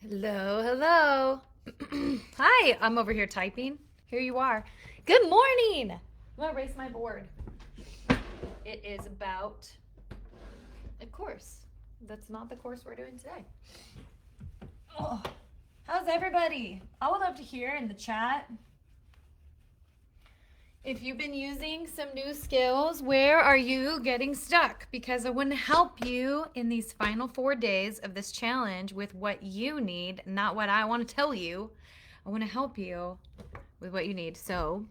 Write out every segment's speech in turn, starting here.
Hello, hello. Hi, I'm over here typing. Here you are. Good morning. I'm gonna erase my board. It is about a course. That's not the course we're doing today. Oh, how's everybody? I would love to hear in the chat if you've been using some new skills. Where are you getting stuck? Because I want to help you in these final 4 days of this challenge with what you need, not what I want to tell you. I want to help you with what you need. So,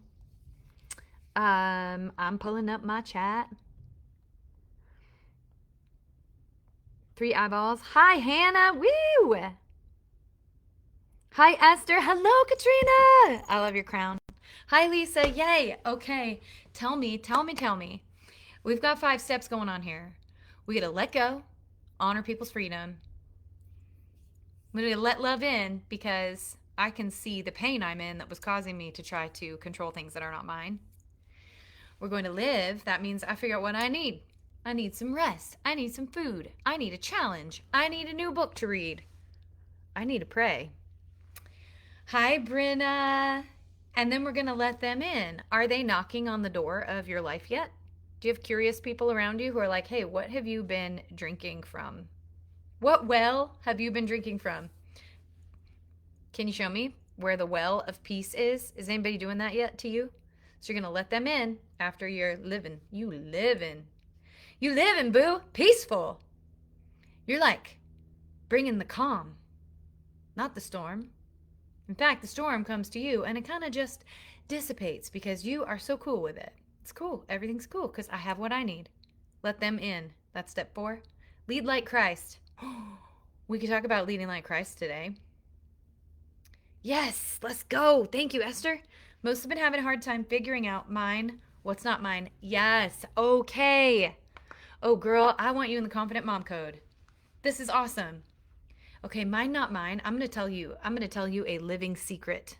I'm pulling up my chat. 3 eyeballs. Hi, Hannah. Woo! Hi, Esther. Hello, Katrina. I love your crown. Hi, Lisa. Yay. Okay. Tell me. We've got 5 steps going on here. We gotta let go, honor people's freedom. We gotta let love in because I can see the pain I'm in that was causing me to try to control things that are not mine. We're going to live. That means I figure out what I need. I need some rest. I need some food. I need a challenge. I need a new book to read. I need to pray. Hi, Brenna. And then we're going to let them in. Are they knocking on the door of your life yet? Do you have curious people around you who are like, hey, what have you been drinking from? What well have you been drinking from? Can you show me where the well of peace is? Is anybody doing that yet to you? So you're going to let them in after you're living. You living, boo. Peaceful. You're like bringing the calm, not the storm. In fact, the storm comes to you and it kind of just dissipates because you are so cool with it. It's cool. Everything's cool because I have what I need. Let them in. That's step 4. Lead like Christ. We could talk about leading like Christ today. Yes, let's go. Thank you, Esther. Most have been having a hard time figuring out mine, what's not mine. Yes, okay. Oh, girl, I want you in the confident mom code. This is awesome. Okay, mine, not mine. I'm going to tell you a living secret.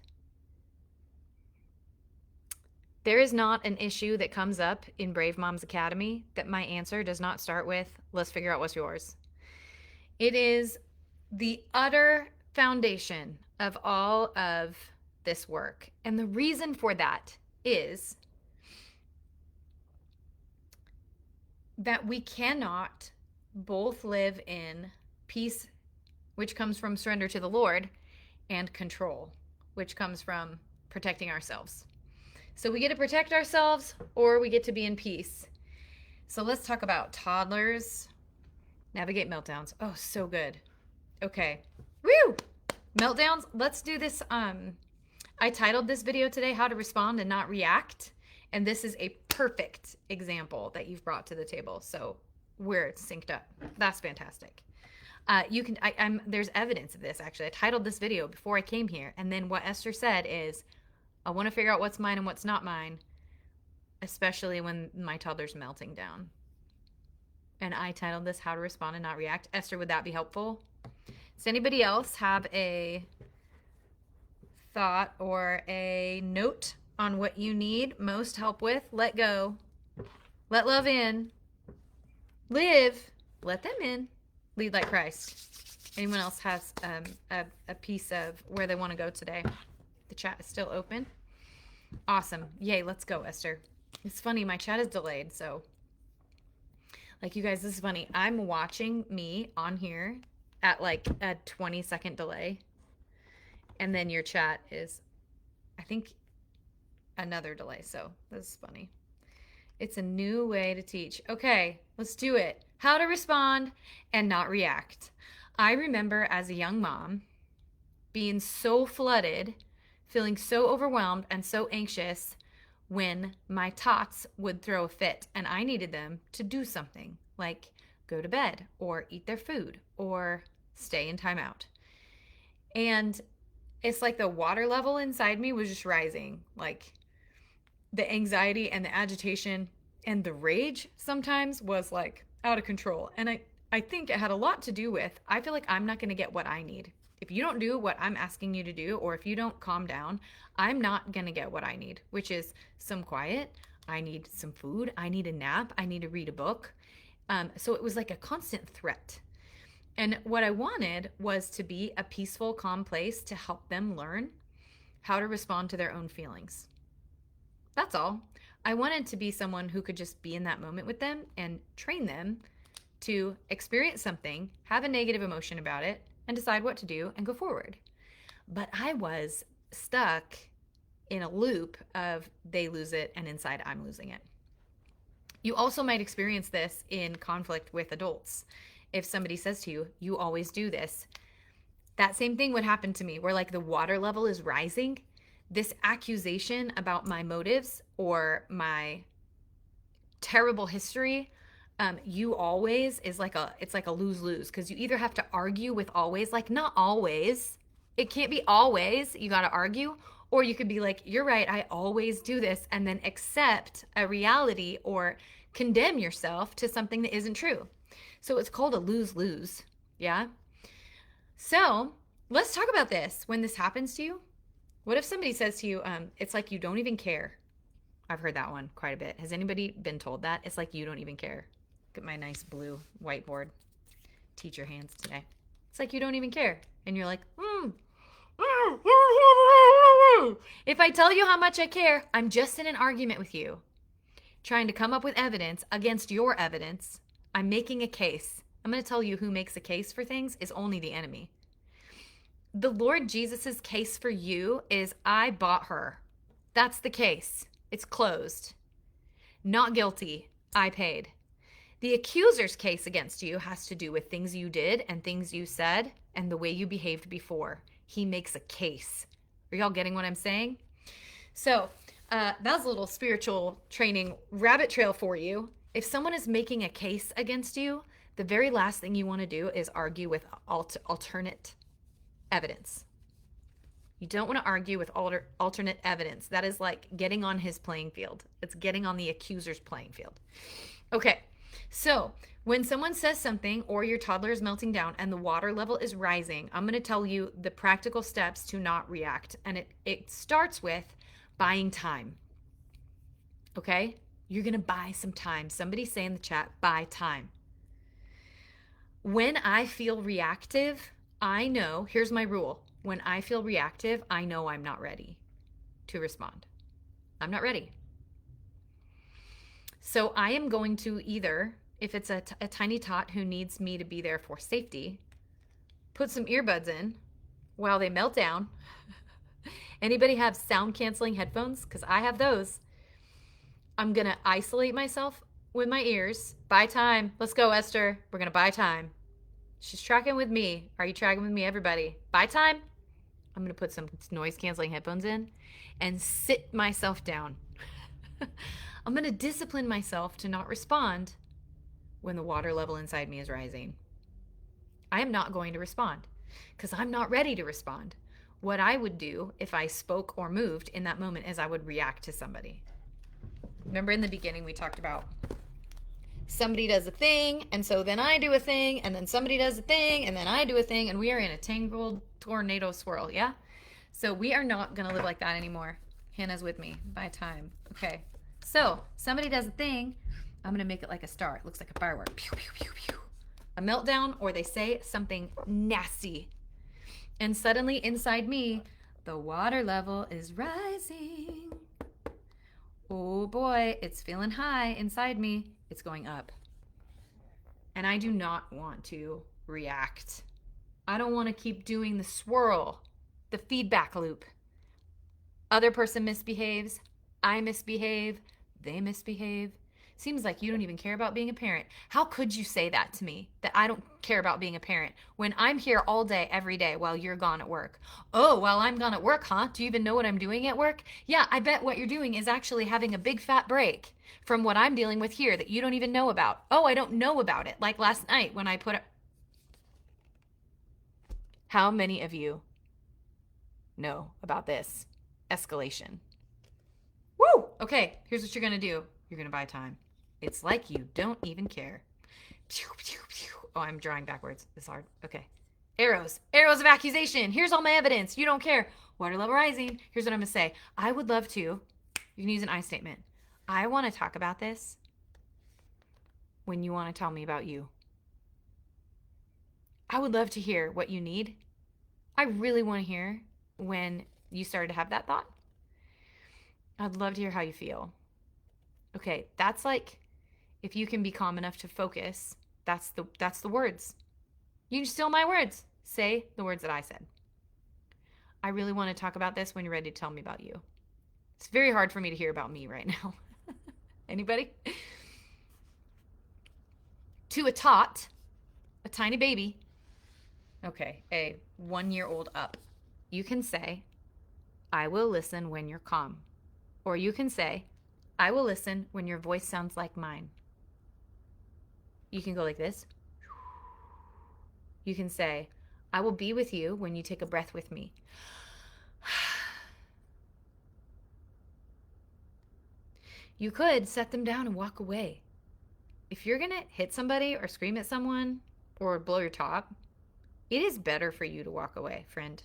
There is not an issue that comes up in Brave Moms Academy that my answer does not start with, let's figure out what's yours. It is the utter foundation of all of this work. And the reason for that is that we cannot both live in peace, which comes from surrender to the Lord, and control, which comes from protecting ourselves. So we get to protect ourselves or we get to be in peace. So let's talk about toddlers. Navigate meltdowns. Oh, so good. Okay. Woo! Meltdowns. Let's do this. I titled this video today, How to Respond and Not React. And this is a perfect example that you've brought to the table. So we're synced up. That's fantastic. There's evidence of this, actually. I titled this video before I came here. And then what Esther said is, I want to figure out what's mine and what's not mine, especially when my toddler's melting down. And I titled this How to Respond and Not React. Esther, would that be helpful? Does anybody else have a thought or a note on what you need most help with? Let go. Let love in. Live. Let them in. Lead like Christ. Anyone else has a piece of where they want to go today? The chat is still open. Awesome. Yay, let's go, Esther. It's funny, my chat is delayed, so like you guys, this is funny. I'm watching me on here at like a 20-second delay. And then your chat is, I think, another delay. So this is funny. It's a new way to teach. Okay, let's do it. How to respond and not react. I remember as a young mom being so flooded, feeling so overwhelmed and so anxious when my tots would throw a fit and I needed them to do something like go to bed or eat their food or stay in timeout. And it's like the water level inside me was just rising. Like the anxiety and the agitation and the rage sometimes was like out of control. And I think it had a lot to do with, I feel like I'm not going to get what I need. If you don't do what I'm asking you to do, or if you don't calm down, I'm not going to get what I need, which is some quiet. I need some food. I need a nap. I need to read a book. So it was like a constant threat. And what I wanted was to be a peaceful, calm place to help them learn how to respond to their own feelings. That's all. I wanted to be someone who could just be in that moment with them and train them to experience something, have a negative emotion about it, and decide what to do and go forward. But I was stuck in a loop of they lose it and inside I'm losing it. You also might experience this in conflict with adults. If somebody says to you, you always do this, that same thing would happen to me where like the water level is rising. This accusation about my motives or my terrible history, you always is like it's like a lose-lose, because you either have to argue with always, like not always. It can't be always. You got to argue. Or you could be like, you're right, I always do this, and then accept a reality or condemn yourself to something that isn't true. So it's called a lose-lose. Yeah? So let's talk about this. When this happens to you, what if somebody says to you, it's like you don't even care? I've heard that one quite a bit. Has anybody been told that? It's like you don't even care. Look at my nice blue whiteboard. Teacher hands today. It's like you don't even care. And you're like, if I tell you how much I care, I'm just in an argument with you, trying to come up with evidence against your evidence. I'm making a case. I'm going to tell you who makes a case for things is only the enemy. The Lord Jesus's case for you is I bought her. That's the case. It's closed. Not guilty. I paid. The accuser's case against you has to do with things you did and things you said and the way you behaved before. He makes a case. Are y'all getting what I'm saying? So that was a little spiritual training rabbit trail for you. If someone is making a case against you, the very last thing you want to do is argue with alternate evidence. You don't want to argue with alternate evidence. That is like getting on his playing field. It's getting on the accuser's playing field. Okay, so when someone says something or your toddler is melting down and the water level is rising, I'm going to tell you the practical steps to not react. And it starts with buying time. Okay? You're going to buy some time. Somebody say in the chat, buy time. When I feel reactive, I know, here's my rule. When I feel reactive, I know I'm not ready to respond. I'm not ready. So I am going to either, if it's a tiny tot who needs me to be there for safety, put some earbuds in while they melt down. Anybody have sound canceling headphones? Because I have those. I'm going to isolate myself with my ears. Buy time. Let's go, Esther. We're going to buy time. She's tracking with me. Are you tracking with me, everybody? Buy time. I'm going to put some noise canceling headphones in and sit myself down. I'm going to discipline myself to not respond when the water level inside me is rising. I am not going to respond because I'm not ready to respond. What I would do if I spoke or moved in that moment is I would react to somebody. Remember in the beginning we talked about somebody does a thing, and so then I do a thing, and then somebody does a thing, and then I do a thing, and we are in a tangled tornado swirl, yeah? So we are not going to live like that anymore. Hannah's with me. By time. Okay. So somebody does a thing. I'm going to make it like a star. It looks like a firework. Pew, pew, pew, pew. A meltdown, or they say something nasty. And suddenly inside me, the water level is rising. Oh boy, it's feeling high inside me. It's going up. And I do not want to react. I don't want to keep doing the swirl, the feedback loop. Other person misbehaves. I misbehave. They misbehave. Seems like you don't even care about being a parent. How could you say that to me, that I don't care about being a parent, when I'm here all day, every day, while you're gone at work? Oh, while I'm gone at work, huh? Do you even know what I'm doing at work? Yeah, I bet what you're doing is actually having a big fat break from what I'm dealing with here that you don't even know about. Oh, I don't know about it. Like last night when I put it. How many of you know about this escalation? Woo! Okay, here's what you're going to do. You're going to buy time. It's like you don't even care. Pew, pew, pew. Oh, I'm drawing backwards. It's hard. Okay. Arrows. Arrows of accusation. Here's all my evidence. You don't care. Water level rising. Here's what I'm going to say. I would love to. You can use an I statement. I want to talk about this when you want to tell me about you. I would love to hear what you need. I really want to hear when you started to have that thought. I'd love to hear how you feel. Okay, that's like if you can be calm enough to focus, that's the words. You can steal my words. Say the words that I said. I really want to talk about this when you're ready to tell me about you. It's very hard for me to hear about me right now. Anybody? To a tot, a tiny baby. Okay, a 1-year-old up. You can say, I will listen when you're calm. Or you can say, I will listen when your voice sounds like mine. You can go like this. You can say, I will be with you when you take a breath with me. You could set them down and walk away. If you're going to hit somebody or scream at someone or blow your top, it is better for you to walk away, friend.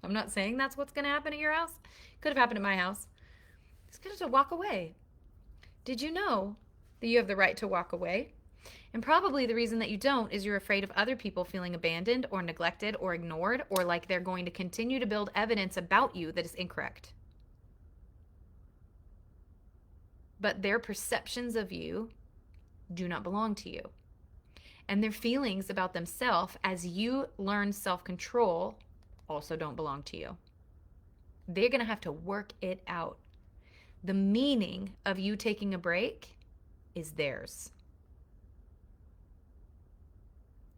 I'm not saying that's what's going to happen at your house. Could have happened at my house. It's good to walk away. Did you know that you have the right to walk away? And probably the reason that you don't is you're afraid of other people feeling abandoned or neglected or ignored, or like they're going to continue to build evidence about you that is incorrect. But their perceptions of you do not belong to you. And their feelings about themselves as you learn self-control also don't belong to you. They're going to have to work it out. The meaning of you taking a break is theirs.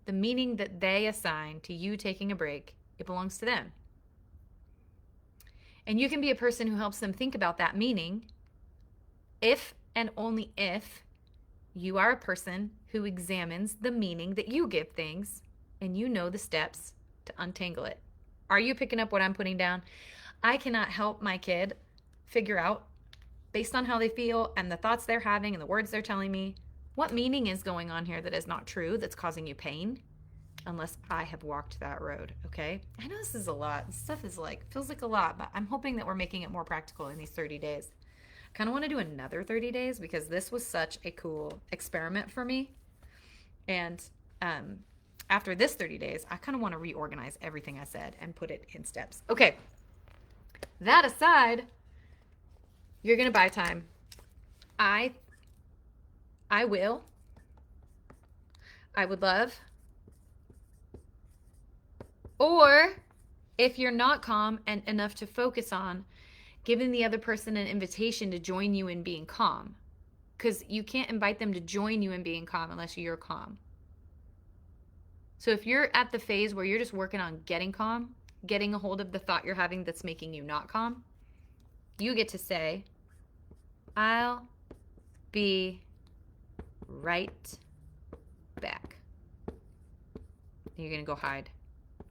The meaning that they assign to you taking a break, it belongs to them. And you can be a person who helps them think about that meaning if and only if you are a person who examines the meaning that you give things and you know the steps to untangle it. Are you picking up what I'm putting down? I cannot help my kid figure out, based on how they feel and the thoughts they're having and the words they're telling me, what meaning is going on here that is not true, that's causing you pain, unless I have walked that road, okay? I know this is a lot. This stuff is feels like a lot, but I'm hoping that we're making it more practical in these 30 days. I kind of want to do another 30 days because this was such a cool experiment for me. And after this 30 days, I kind of want to reorganize everything I said and put it in steps. Okay. That aside, you're going to buy time. I will. I would love. Or if you're not calm and enough to focus on, giving the other person an invitation to join you in being calm. Because you can't invite them to join you in being calm unless you're calm. So if you're at the phase where you're just working on getting calm, getting a hold of the thought you're having that's making you not calm, you get to say, I'll be right back. You're going to go hide.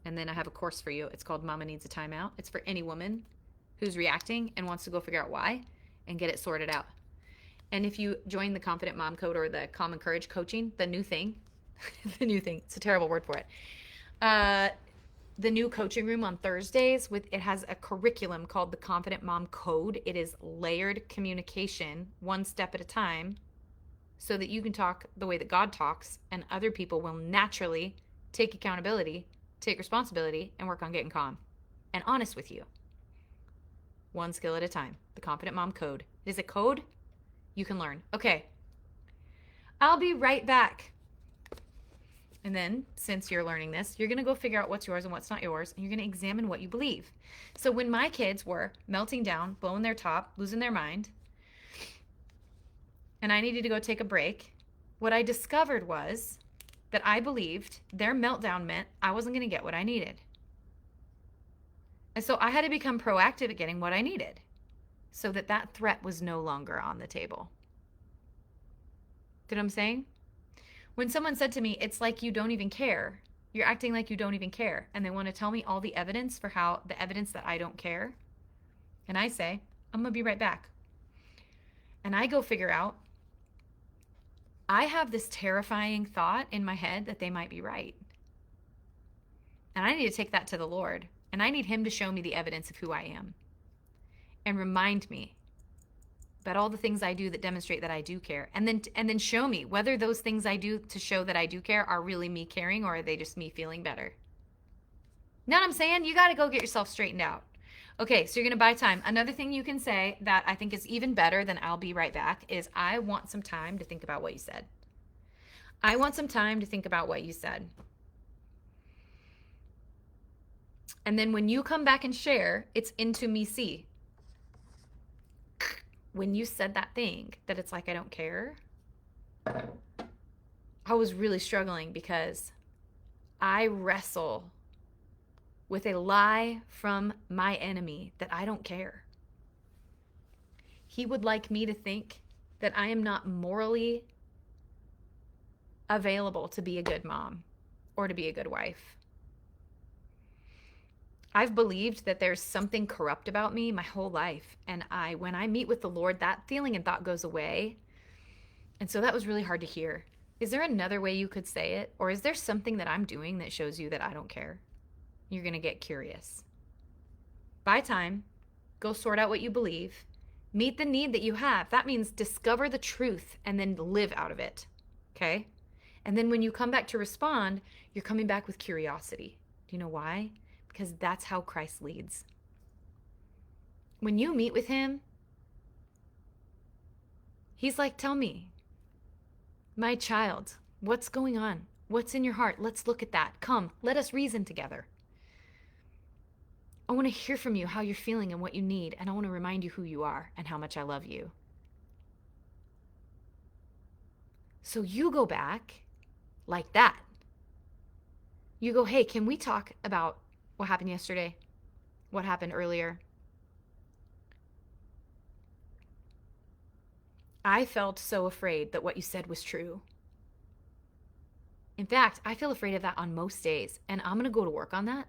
And then I have a course for you. It's called Mama Needs a Timeout. It's for any woman who's reacting and wants to go figure out why and get it sorted out. And if you join the Confident Mom Code or the Common Courage Coaching, the new thing, it's a terrible word for it. The new coaching room on Thursdays, it has a curriculum called the Confident Mom Code. It is layered communication, one step at a time, so that you can talk the way that God talks, and other people will naturally take accountability, take responsibility, and work on getting calm and honest with you. One skill at a time. The Confident Mom Code. It is a code you can learn. Okay. I'll be right back. And then, since you're learning this, you're going to go figure out what's yours and what's not yours, and you're going to examine what you believe. So when my kids were melting down, blowing their top, losing their mind, and I needed to go take a break, what I discovered was that I believed their meltdown meant I wasn't going to get what I needed. And so I had to become proactive at getting what I needed so that that threat was no longer on the table. Get what I'm saying? When someone said to me, it's like you don't even care. You're acting like you don't even care. And they want to tell me all the evidence for the evidence that I don't care. And I say, I'm going to be right back. And I go figure out, I have this terrifying thought in my head that they might be right. And I need to take that to the Lord. And I need him to show me the evidence of who I am. And remind me about all the things I do that demonstrate that I do care. And then show me whether those things I do to show that I do care are really me caring, or are they just me feeling better. Know what I'm saying? You got to go get yourself straightened out. Okay, so you're going to buy time. Another thing you can say that I think is even better than I'll be right back is I want some time to think about what you said. I want some time to think about what you said. And then when you come back and share, it's into me see. When you said that thing that it's like I don't care, I was really struggling because I wrestle with a lie from my enemy that I don't care. He would like me to think that I am not morally available to be a good mom or to be a good wife. I've believed that there's something corrupt about me my whole life. And when I meet with the Lord, that feeling and thought goes away. And so that was really hard to hear. Is there another way you could say it? Or is there something that I'm doing that shows you that I don't care? You're going to get curious. Buy time. Go sort out what you believe. Meet the need that you have. That means discover the truth and then live out of it. Okay? And then when you come back to respond, you're coming back with curiosity. Do you know why? Because that's how Christ leads. When you meet with him, he's like, tell me, my child, what's going on? What's in your heart? Let's look at that. Come, let us reason together. I want to hear from you how you're feeling and what you need, and I want to remind you who you are and how much I love you. So you go back like that. You go, hey, can we talk about what happened yesterday? What happened earlier? I felt so afraid that what you said was true. In fact, I feel afraid of that on most days, and I'm going to go to work on that.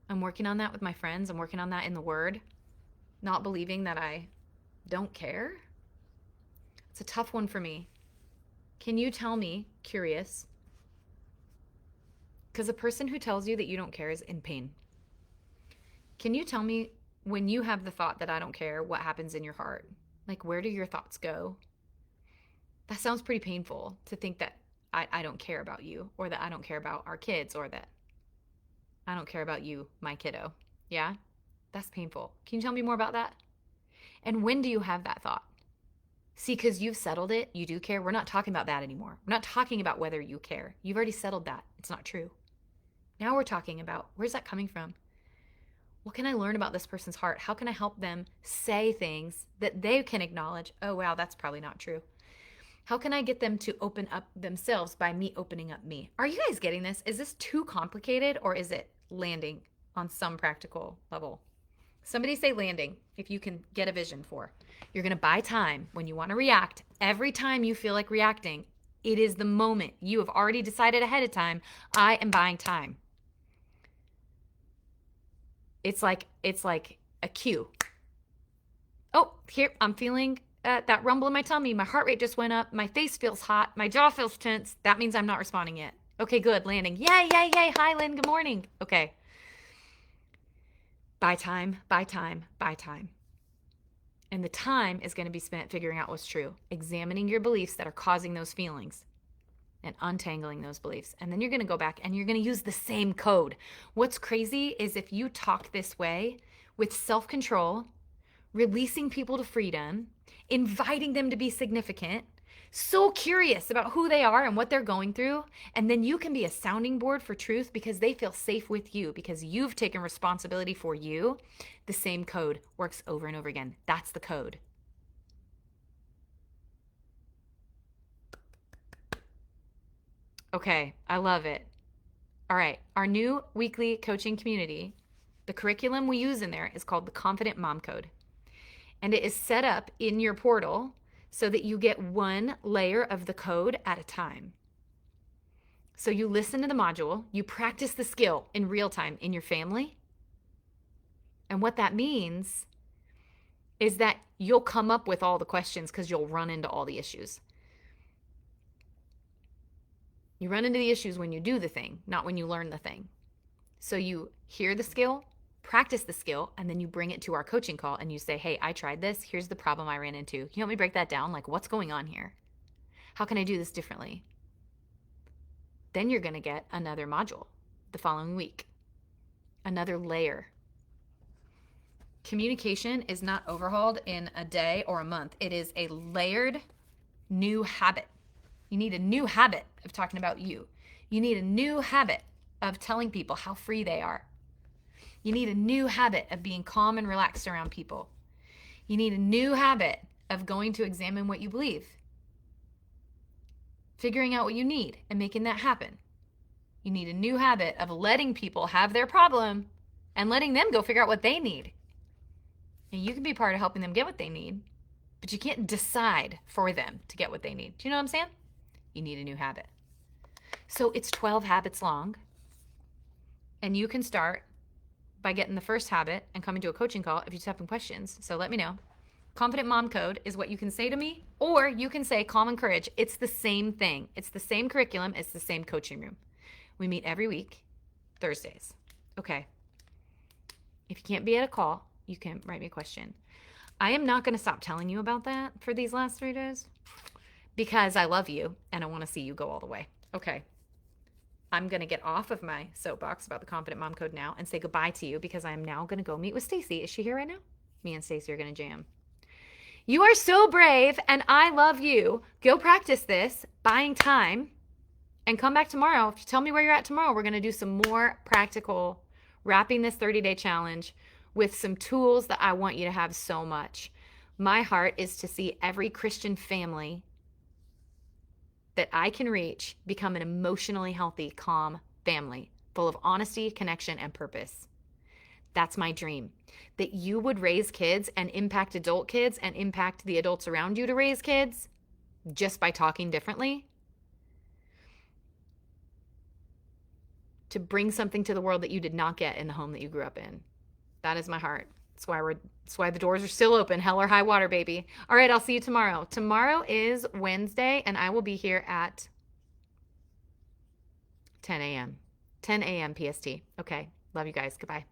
I'm working on that with my friends. I'm working on that in the Word. Not believing that I don't care. It's a tough one for me. Can you tell me, curious, because a person who tells you that you don't care is in pain. Can you tell me when you have the thought that I don't care, what happens in your heart? Like, where do your thoughts go? That sounds pretty painful to think that I don't care about you, or that I don't care about our kids, or that I don't care about you, my kiddo. Yeah? That's painful. Can you tell me more about that? And when do you have that thought? See, because you've settled it, you do care. We're not talking about that anymore. We're not talking about whether you care. You've already settled that. It's not true. Now we're talking about, where's that coming from? What can I learn about this person's heart? How can I help them say things that they can acknowledge? Oh, wow, that's probably not true. How can I get them to open up themselves by me opening up me? Are you guys getting this? Is this too complicated, or is it landing on some practical level? Somebody say landing if you can get a vision for. You're going to buy time when you want to react. Every time you feel like reacting, it is the moment. You have already decided ahead of time, I am buying time. It's like a cue. Oh, here, I'm feeling that rumble in my tummy. My heart rate just went up. My face feels hot. My jaw feels tense. That means I'm not responding yet. Okay, good. Landing. Yay, yay, yay. Hi, Lynn. Good morning. Okay. Buy time, buy time, buy time. And the time is going to be spent figuring out what's true, examining your beliefs that are causing those feelings and untangling those beliefs. And then you're going to go back and you're going to use the same code. What's crazy is if you talk this way with self-control, releasing people to freedom, inviting them to be significant, so curious about who they are and what they're going through, and then you can be a sounding board for truth because they feel safe with you because you've taken responsibility for you. The same code works over and over again. That's the code. Okay, I love it. All right, our new weekly coaching community, the curriculum we use in there is called the Confident Mom Code. And it is set up in your portal so that you get one layer of the code at a time. So you listen to the module, you practice the skill in real time in your family. And what that means is that you'll come up with all the questions because you'll run into all the issues. You run into the issues when you do the thing, not when you learn the thing. So you hear the skill, practice the skill, and then you bring it to our coaching call and you say, hey, I tried this. Here's the problem I ran into. Can you help me break that down? Like, what's going on here? How can I do this differently? Then you're going to get another module the following week, another layer. Communication is not overhauled in a day or a month. It is a layered new habit. You need a new habit of talking about you. You need a new habit of telling people how free they are. You need a new habit of being calm and relaxed around people. You need a new habit of going to examine what you believe, figuring out what you need and making that happen. You need a new habit of letting people have their problem and letting them go figure out what they need. And you can be part of helping them get what they need, but you can't decide for them to get what they need. Do you know what I'm saying? You need a new habit. So it's 12 habits long, and you can start by getting the first habit and coming to a coaching call if you just have some questions. So let me know. Confident Mom Code is what you can say to me, or you can say Calm and Courage. It's the same thing. It's the same curriculum. It's the same coaching room. We meet every week, Thursdays. Okay. If you can't be at a call, you can write me a question. I am not going to stop telling you about that for these last 3 days because I love you and I want to see you go all the way. Okay. I'm going to get off of my soapbox about the Confident Mom Code now and say goodbye to you because I'm now going to go meet with Stacy. Is she here right now? Me and Stacy are going to jam. You are so brave and I love you. Go practice this, buying time, and come back tomorrow. If you tell me where you're at tomorrow, we're going to do some more practical, wrapping this 30-day challenge with some tools that I want you to have so much. My heart is to see every Christian family that I can reach become an emotionally healthy, calm family, full of honesty, connection, and purpose. That's my dream. That you would raise kids and impact adult kids and impact the adults around you to raise kids just by talking differently. To bring something to the world that you did not get in the home that you grew up in. That is my heart. That's why the doors are still open. Hell or high water, baby. All right, I'll see you tomorrow. Tomorrow is Wednesday, and I will be here at 10 a.m. 10 a.m. PST. Okay, love you guys. Goodbye.